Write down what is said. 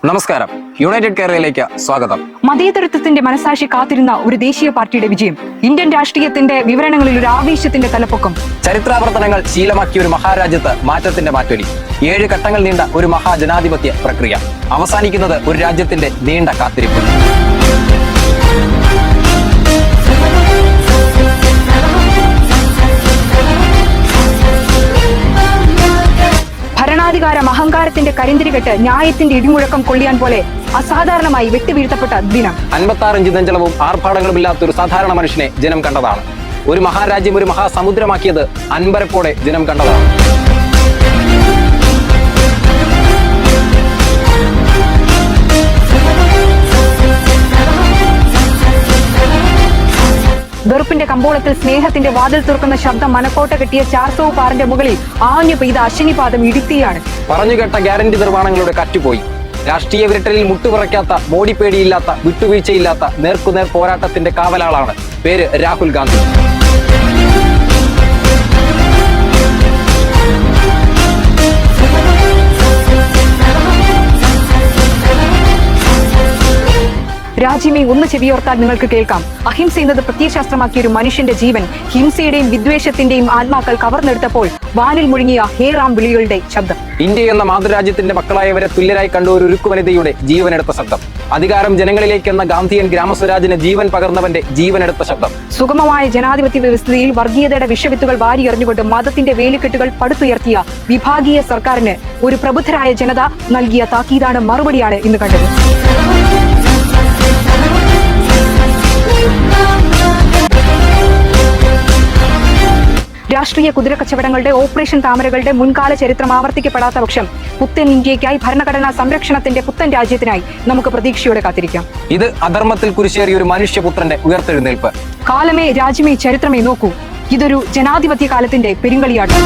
നമസ്കാരം. യുണൈറ്റഡ് കേരളയിലേക്ക് സ്വാഗതം. മതേതരത്വത്തിന്റെ മനസാക്ഷി കാത്തിരുന്ന ഒരു ദേശീയ പാർട്ടിയുടെ വിജയം, ഇന്ത്യൻ രാഷ്ട്രീയത്തിന്റെ വിവരണങ്ങളിൽ ഒരു ആവേശത്തിന്റെ തലപ്പൊക്കം. ചരിത്രാവർത്തനങ്ങൾ ശീലമാക്കിയ ഒരു മഹാരാജ്യത്ത് മാറ്റത്തിന്റെ മാറ്റൊലി. 7 ഘട്ടങ്ങൾ നീണ്ട ഒരു മഹാജനാധിപത്യ പ്രക്രിയ അവസാനിക്കുന്നത് ഒരു രാജ്യത്തിന്റെ നീണ്ട കാത്തിരിപ്പ്. ഭരണാധികാരം അഹങ്കാരത്തിന്റെ കരിന്തിരികെട്ട് ന്യായത്തിന്റെ ഇടിമുഴക്കം കൊള്ളിയാൻ പോലെ അസാധാരണമായി വെട്ടിവീഴ്ത്തപ്പെട്ട ദിനം. 56 ഇഞ്ച് നെഞ്ചളവും ആർഭാടങ്ങളുമില്ലാത്ത ഒരു സാധാരണ മനുഷ്യനെ ജനം കണ്ടതാണ്. ഒരു മഹാരാജ്യം ഒരു മഹാസമുദ്രമാക്കിയത് അൻപരപ്പോടെ ജനം കണ്ടതാണ്. വെറുപ്പിന്റെ കമ്പോളത്തിൽ സ്നേഹത്തിന്റെ വാതിൽ തുറക്കുന്ന ശബ്ദം മനക്കോട്ട കെട്ടിയ 400 പാറിന്റെ മുകളിൽ ആഞ്ഞു പെയ്ത അശ്വിനിപാദം ഇടുത്തിയാണ്. പറഞ്ഞുകേട്ട ഗ്യാരണ്ടി നിർമ്മാണങ്ങളുടെ കറ്റുപോയി. രാഷ്ട്രീയ വിരട്ടലിൽ മുട്ടുപറയ്ക്കാത്ത, മോടിപ്പേടിയില്ലാത്ത, വിട്ടുവീഴ്ചയില്ലാത്ത നേർക്കുനേർ പോരാട്ടത്തിന്റെ കാവലാളാണ്. പേര് രാഹുൽ ഗാന്ധി. രാജ്യമേ, ഒന്ന് ചെവിയോർത്താൽ നിങ്ങൾക്ക് കേൾക്കാം. അഹിംസ എന്നത് പ്രത്യയശാസ്ത്രമാക്കിയ ഒരു മനുഷ്യന്റെ ജീവൻ ഹിംസയുടെയും വിദ്വേഷത്തിന്റെയും ആത്മാക്കൾ കവർന്നെടുത്തപ്പോൾ വാനിൽ മുഴുങ്ങിയ ഹേ റാം വിളികളുടെ ശബ്ദം. ഇന്ത്യ എന്ന മാതൃരാജ്യത്തിന്റെ മക്കളായവരെ തുല്യരായി കണ്ട ഒരു ഉരുക്കുവനിതയുടെ ജീവനെടുത്ത ശബ്ദം. അധികാരം ജനങ്ങളിലേക്ക് എന്ന ഗാന്ധിയൻ ഗ്രാമസ്വരാജിന് ജീവൻ പകർന്നവന്റെ ജീവനെടുത്ത ശബ്ദം. സുഗമമായ ജനാധിപത്യ വ്യവസ്ഥയിൽ വർഗീയതയുടെ വിഷവിത്തുകൾ വാരിയെറിഞ്ഞുകൊണ്ട് മതത്തിന്റെ വേലിക്കെട്ടുകൾ പടുത്തുയർത്തിയ വിഭാഗീയ സർക്കാരിന് ഒരു പ്രബുദ്ധരായ ജനത നൽകിയ താക്കീതാണ്, മറുപടിയാണ് ഇന്ന് കണ്ടത്. രാഷ്ട്രീയ കുതിരക്കച്ചവടങ്ങളുടെ, ഓപ്പറേഷൻ താമരകളുടെ മുൻകാല ചരിത്രം ആവർത്തിക്കപ്പെടാത്ത പക്ഷം പുത്തൻ ഇന്ത്യയ്ക്കായി, ഭരണഘടനാ സംരക്ഷണത്തിന്റെ പുത്തൻ രാജ്യത്തിനായി നമുക്ക് പ്രതീക്ഷയോടെ കാത്തിരിക്കാം. ഇത് അധർമ്മത്തിൽ കുരിശേറിയ ഒരു മനുഷ്യപുത്രന്റെ ഉയർത്തെഴുന്നേൽപ്പ്. കാലമേ, രാജ്യമേ, ചരിത്രമേ, നോക്കൂ, ഇതൊരു ജനാധിപത്യ കാലത്തിന്റെ പെരുങ്കളിയാട്ടം.